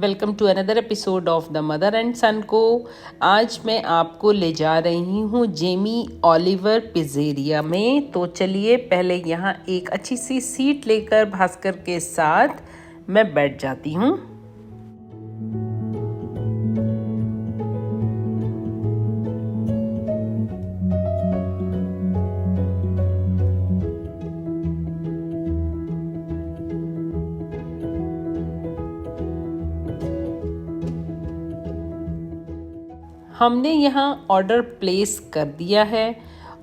Welcome to another episode of the mother and son को। आज मैं आपको ले जा रही हूँ जेमी ओलिवर पिज़्ज़ेरिया में। तो चलिए पहले यहाँ एक अच्छी सी सीट लेकर भास्कर के साथ मैं बैठ जाती हूँ। हमने यहाँ ऑर्डर प्लेस कर दिया है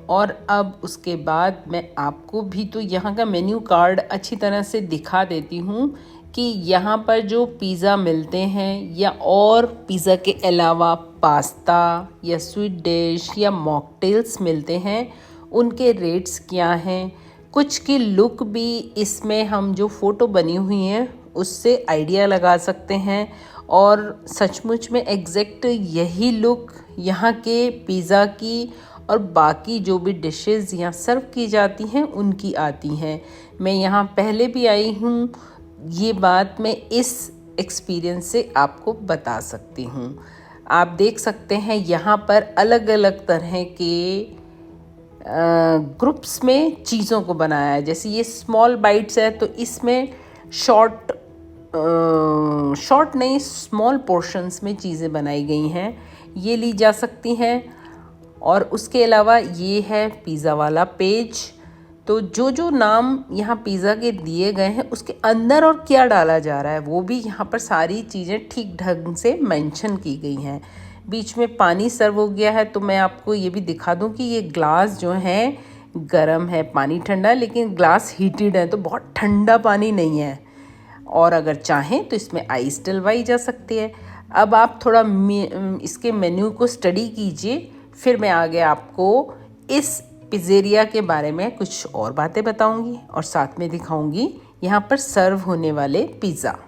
और अब उसके बाद मैं आपको भी तो यहाँ का मेन्यू कार्ड अच्छी तरह से दिखा देती हूँ कि यहाँ पर जो पिज़्ज़ा मिलते हैं या और पिज़्ज़ा के अलावा पास्ता या स्वीट डिश या मॉकटेल्स मिलते हैं, उनके रेट्स क्या हैं। कुछ की लुक भी इसमें हम जो फ़ोटो बनी हुई हैं उससे आइडिया लगा सकते हैं और सचमुच में एग्जैक्ट यही लुक यहाँ के पिज़्ज़ा की और बाकी जो भी डिशेस यहाँ सर्व की जाती हैं उनकी आती हैं। मैं यहाँ पहले भी आई हूँ, ये बात मैं इस एक्सपीरियंस से आपको बता सकती हूँ। आप देख सकते हैं यहाँ पर अलग अलग तरह के ग्रुप्स में चीज़ों को बनाया है। जैसे ये स्मॉल बाइट्स है तो इसमें शॉर्ट नहीं स्मॉल पोर्शंस में चीज़ें बनाई गई हैं, ये ली जा सकती हैं। और उसके अलावा ये है पिज़्ज़ा वाला पेज। तो जो नाम यहाँ पिज़्ज़ा के दिए गए हैं उसके अंदर और क्या डाला जा रहा है वो भी यहाँ पर सारी चीज़ें ठीक ढंग से मेंशन की गई हैं। बीच में पानी सर्व हो गया है, तो मैं आपको ये भी दिखा दूँ कि ये ग्लास जो है गर्म है, पानी ठंडा, लेकिन ग्लास हीटेड है तो बहुत ठंडा पानी नहीं है। और अगर चाहें तो इसमें आइस डलवाई जा सकती है। अब आप थोड़ा इसके मेन्यू को स्टडी कीजिए, फिर मैं आगे आपको इस पिज़्ज़ेरिया के बारे में कुछ और बातें बताऊंगी और साथ में दिखाऊंगी यहाँ पर सर्व होने वाले पिज़्ज़ा।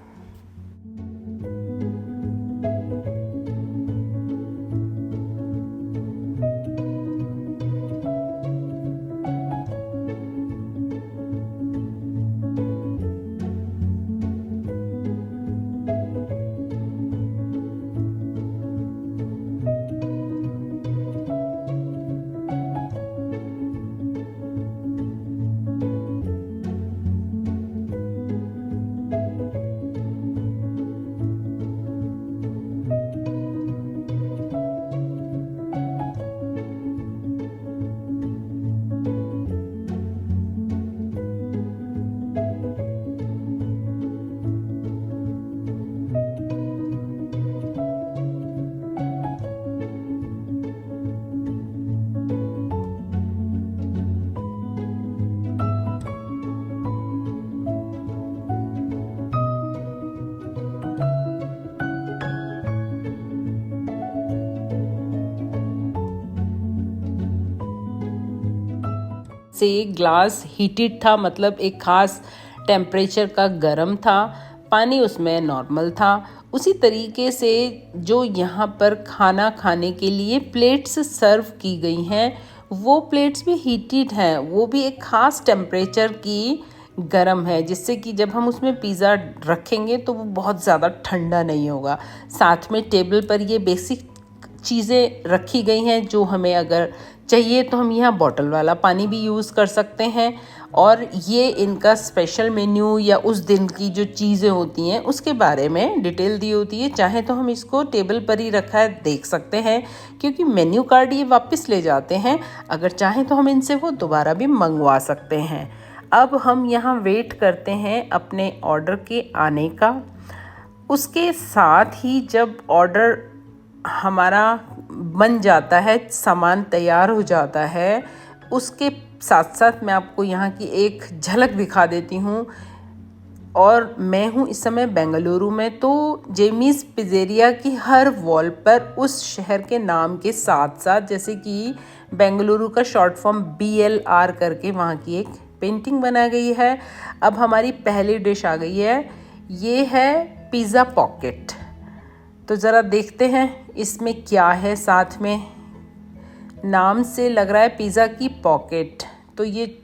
से ग्लास हीटेड था, मतलब एक ख़ास टेम्परेचर का गर्म था, पानी उसमें नॉर्मल था। उसी तरीके से जो यहाँ पर खाना खाने के लिए प्लेट्स सर्व की गई हैं वो प्लेट्स भी हीटेड हैं, वो भी एक ख़ास टेम्परेचर की गर्म है, जिससे कि जब हम उसमें पिज़्ज़ा रखेंगे तो वो बहुत ज़्यादा ठंडा नहीं होगा। साथ में टेबल पर ये बेसिक चीज़ें रखी गई हैं जो हमें अगर चाहिए तो हम यहाँ बॉटल वाला पानी भी यूज़ कर सकते हैं। और ये इनका स्पेशल मेन्यू या उस दिन की जो चीज़ें होती हैं उसके बारे में डिटेल दी होती है। चाहे तो हम इसको टेबल पर ही रखा है देख सकते हैं, क्योंकि मेन्यू कार्ड ये वापस ले जाते हैं। अगर चाहें तो हम इनसे वो दोबारा भी मंगवा सकते हैं। अब हम यहाँ वेट करते हैं अपने ऑर्डर के आने का। उसके साथ ही जब ऑर्डर हमारा बन जाता है, सामान तैयार हो जाता है, उसके साथ साथ मैं आपको यहाँ की एक झलक दिखा देती हूँ। और मैं हूँ इस समय बेंगलुरु में, तो जेमीज़ पिज़्ज़ेरिया की हर वॉल पर उस शहर के नाम के साथ साथ, जैसे कि बेंगलुरु का शॉर्ट फॉर्म BLR करके वहाँ की एक पेंटिंग बना गई है। अब हमारी पहली डिश आ गई है, ये है पिज़्ज़ा पॉकेट। तो ज़रा देखते हैं इसमें क्या है। साथ में नाम से लग रहा है पिज़्ज़ा की पॉकेट। तो ये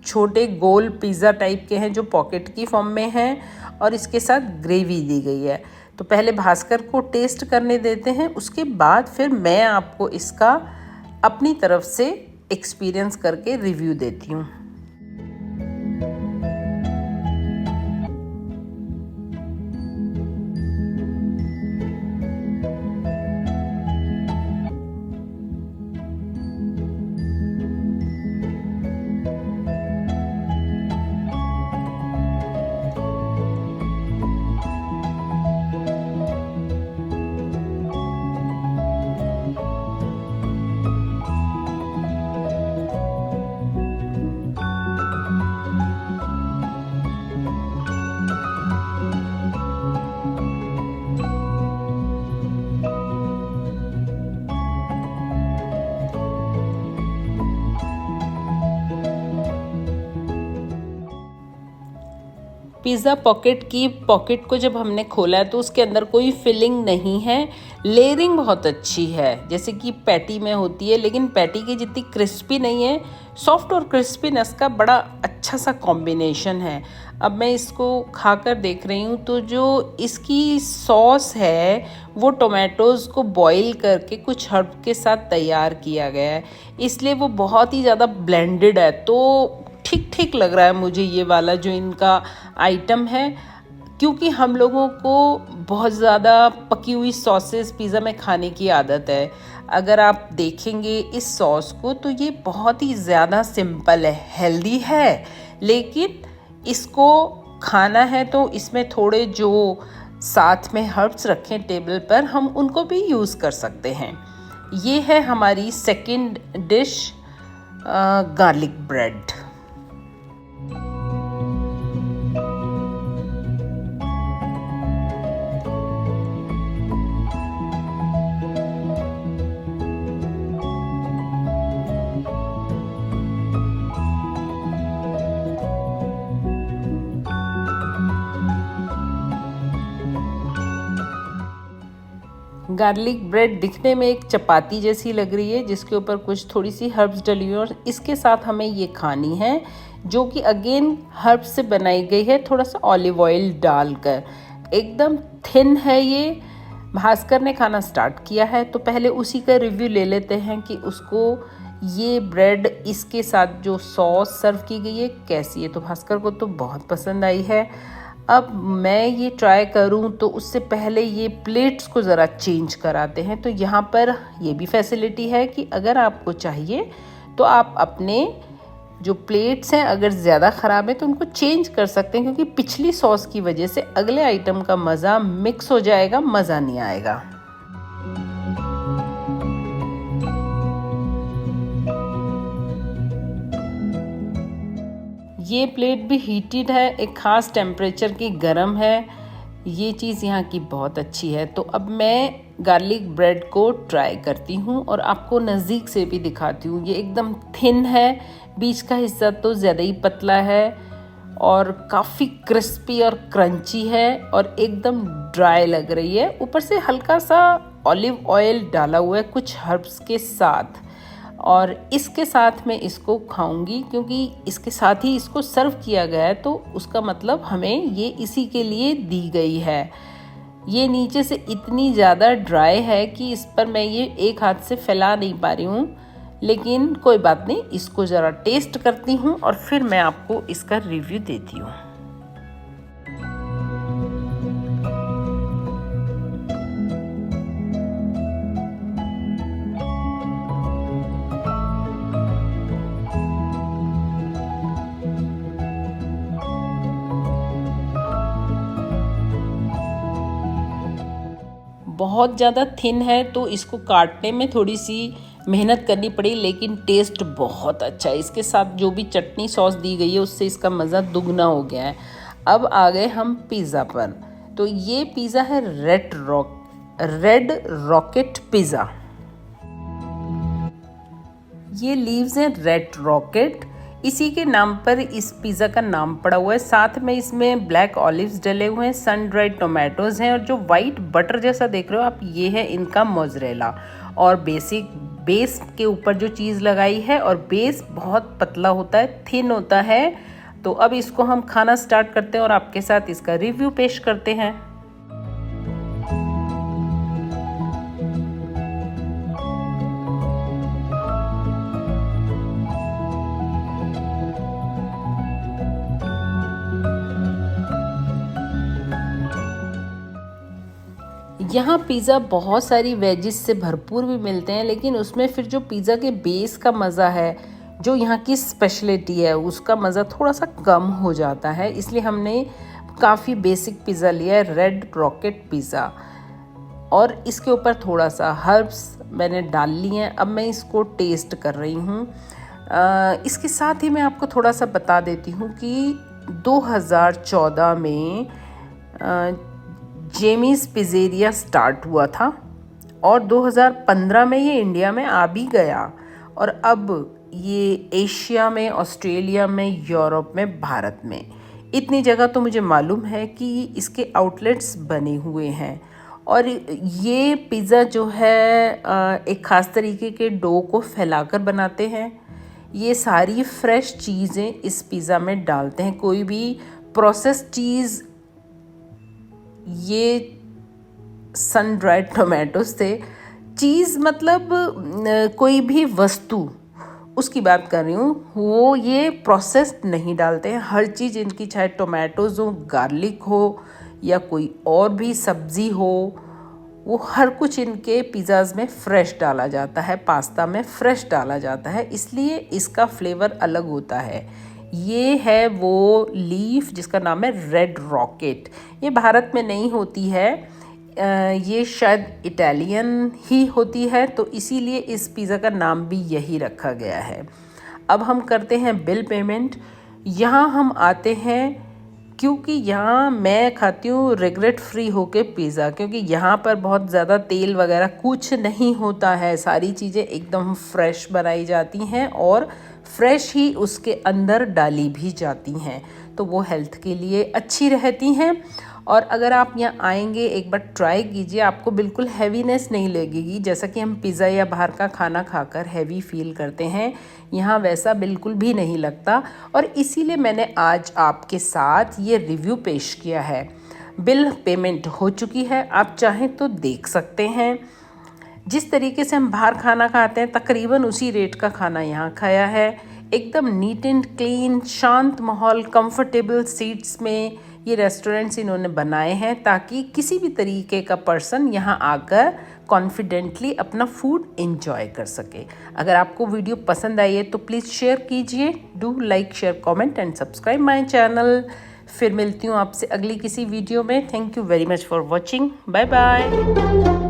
छोटे गोल पिज़्ज़ा टाइप के हैं जो पॉकेट की फॉर्म में हैं और इसके साथ ग्रेवी दी गई है। तो पहले भास्कर को टेस्ट करने देते हैं, उसके बाद फिर मैं आपको इसका अपनी तरफ से एक्सपीरियंस करके रिव्यू देती हूँ। पिज़्ज़ा पॉकेट को जब हमने खोला है तो उसके अंदर कोई फिलिंग नहीं है। लेयरिंग बहुत अच्छी है जैसे कि पैटी में होती है, लेकिन पैटी की जितनी क्रिस्पी नहीं है। सॉफ्ट और क्रिस्पीनेस का बड़ा अच्छा सा कॉम्बिनेशन है। अब मैं इसको खाकर देख रही हूँ तो जो इसकी सॉस है वो टोमेटोज़ को बॉईल करके कुछ हर्ब के साथ तैयार किया गया है, इसलिए वो बहुत ही ज़्यादा ब्लेंडेड है। तो ठीक ठीक लग रहा है मुझे ये वाला जो इनका आइटम है, क्योंकि हम लोगों को बहुत ज़्यादा पकी हुई सॉसेस पिज़्ज़ा में खाने की आदत है। अगर आप देखेंगे इस सॉस को तो ये बहुत ही ज़्यादा सिंपल है, हेल्दी है, लेकिन इसको खाना है तो इसमें थोड़े जो साथ में हर्ब्स रखें टेबल पर हम उनको भी यूज़ कर सकते हैं। ये है हमारी second dish, garlic bread. Garlic bread दिखने में एक चपाती जैसी लग रही है जिसके ऊपर कुछ थोड़ी सी हर्ब्स डली हुई, और इसके साथ हमें ये खानी है जो कि अगेन हर्ब्स से बनाई गई है, थोड़ा सा ऑलिव ऑयल डालकर। एकदम थिन है ये। भास्कर ने खाना स्टार्ट किया है तो पहले उसी का रिव्यू ले लेते हैं कि उसको ये ब्रेड इसके साथ जो सॉस सर्व की गई है कैसी है। तो भास्कर को तो बहुत पसंद आई है। अब मैं ये ट्राई करूं तो उससे पहले ये प्लेट्स को ज़रा चेंज कराते हैं। तो यहाँ पर ये भी फैसिलिटी है कि अगर आपको चाहिए तो आप अपने जो प्लेट्स हैं अगर ज़्यादा ख़राब है तो उनको चेंज कर सकते हैं, क्योंकि पिछली सॉस की वजह से अगले आइटम का मज़ा मिक्स हो जाएगा, मज़ा नहीं आएगा। ये प्लेट भी हीटेड है, एक ख़ास टेम्परेचर की गर्म है। ये चीज़ यहाँ की बहुत अच्छी है। तो अब मैं गार्लिक ब्रेड को ट्राई करती हूँ और आपको नज़दीक से भी दिखाती हूँ। ये एकदम थिन है, बीच का हिस्सा तो ज़्यादा ही पतला है और काफ़ी क्रिस्पी और क्रंची है और एकदम ड्राई लग रही है। ऊपर से हल्का सा ऑलिव ऑयल डाला हुआ है कुछ हर्ब्स के साथ, और इसके साथ मैं इसको खाऊंगी क्योंकि इसके साथ ही इसको सर्व किया गया है, तो उसका मतलब हमें ये इसी के लिए दी गई है। ये नीचे से इतनी ज़्यादा ड्राई है कि इस पर मैं ये एक हाथ से फैला नहीं पा रही हूँ, लेकिन कोई बात नहीं, इसको ज़रा टेस्ट करती हूँ और फिर मैं आपको इसका रिव्यू देती हूँ। बहुत ज़्यादा थिन है तो इसको काटने में थोड़ी सी मेहनत करनी पड़ी, लेकिन टेस्ट बहुत अच्छा है। इसके साथ जो भी चटनी सॉस दी गई है उससे इसका मज़ा दुगना हो गया है। अब आ गए हम पिज़्ज़ा पर। तो ये पिज़्ज़ा है रेड रॉकेट पिज़्ज़ा। ये लीव्स हैं रेड रॉकेट, इसी के नाम पर इस पिज़्ज़ा का नाम पड़ा हुआ है। साथ में इसमें ब्लैक ऑलिव्स डले हुए हैं, सन ड्राइड टोमेटोज़ हैं, और जो वाइट बटर जैसा देख रहे हो आप ये है इनका मोज़रेला। और बेस के ऊपर जो चीज़ लगाई है, और बेस बहुत पतला होता है, थिन होता है। तो अब इसको हम खाना स्टार्ट करते हैं और आपके साथ इसका रिव्यू पेश करते हैं। यहाँ पिज़्ज़ा बहुत सारी वेजिस से भरपूर भी मिलते हैं, लेकिन उसमें फिर जो पिज़्ज़ा के बेस का मज़ा है, जो यहाँ की स्पेशलिटी है, उसका मज़ा थोड़ा सा कम हो जाता है। इसलिए हमने काफ़ी बेसिक पिज़्ज़ा लिया है, रेड रॉकेट पिज़्ज़ा, और इसके ऊपर थोड़ा सा हर्ब्स मैंने डाल लिए हैं। अब मैं इसको टेस्ट कर रही हूँ। इसके साथ ही मैं आपको थोड़ा सा बता देती हूँ कि 2014 में जेमीज़ पिज़्ज़ेरिया स्टार्ट हुआ था और 2015 में ये इंडिया में आ भी गया, और अब ये एशिया में, ऑस्ट्रेलिया में, यूरोप में, भारत में, इतनी जगह तो मुझे मालूम है कि इसके आउटलेट्स बने हुए हैं। और ये पिज़्ज़ा जो है एक ख़ास तरीके के डो को फैलाकर बनाते हैं। ये सारी फ्रेश चीज़ें इस पिज़्ज़ा में डालते हैं, कोई भी प्रोसेस चीज़, ये सन ड्राइड टोमेटो से चीज़ मतलब कोई भी वस्तु, उसकी बात कर रही हूँ, वो ये प्रोसेस्ड नहीं डालते हैं। हर चीज़ इनकी, चाहे टोमेटोज़ हो, गार्लिक हो, या कोई और भी सब्ज़ी हो, वो हर कुछ इनके पिज़्ज़ाज़ में फ़्रेश डाला जाता है, पास्ता में फ़्रेश डाला जाता है, इसलिए इसका फ्लेवर अलग होता है। ये है वो लीफ जिसका नाम है रेड रॉकेट। ये भारत में नहीं होती है, ये शायद इटालियन ही होती है, तो इसीलिए इस पिज़्ज़ा का नाम भी यही रखा गया है। अब हम करते हैं बिल पेमेंट। यहाँ हम आते हैं क्योंकि यहाँ मैं खाती हूँ रिग्रेट फ्री होके पिज़्ज़ा, क्योंकि यहाँ पर बहुत ज़्यादा तेल वगैरह कुछ नहीं होता है, सारी चीज़ें एकदम फ्रेश बनाई जाती हैं और फ्रेश ही उसके अंदर डाली भी जाती हैं, तो वो हेल्थ के लिए अच्छी रहती हैं। और अगर आप यहाँ आएंगे, एक बार ट्राई कीजिए, आपको बिल्कुल हैवीनेस नहीं लगेगी। जैसा कि हम पिज़्ज़ा या बाहर का खाना खाकर हैवी फील करते हैं, यहाँ वैसा बिल्कुल भी नहीं लगता, और इसीलिए मैंने आज आपके साथ ये रिव्यू पेश किया है। बिल पेमेंट हो चुकी है, आप चाहें तो देख सकते हैं। जिस तरीके से हम बाहर खाना खाते हैं, तकरीबन उसी रेट का खाना यहाँ खाया है। एकदम नीट एंड क्लीन, शांत माहौल, कंफर्टेबल सीट्स में ये रेस्टोरेंट्स इन्होंने बनाए हैं, ताकि किसी भी तरीके का पर्सन यहाँ आकर कॉन्फिडेंटली अपना फूड एंजॉय कर सके। अगर आपको वीडियो पसंद आई है तो प्लीज़ शेयर कीजिए। Do like, share, comment and subscribe my channel. फिर मिलती हूँ आपसे अगली किसी वीडियो में। Thank you very much for watching. Bye bye.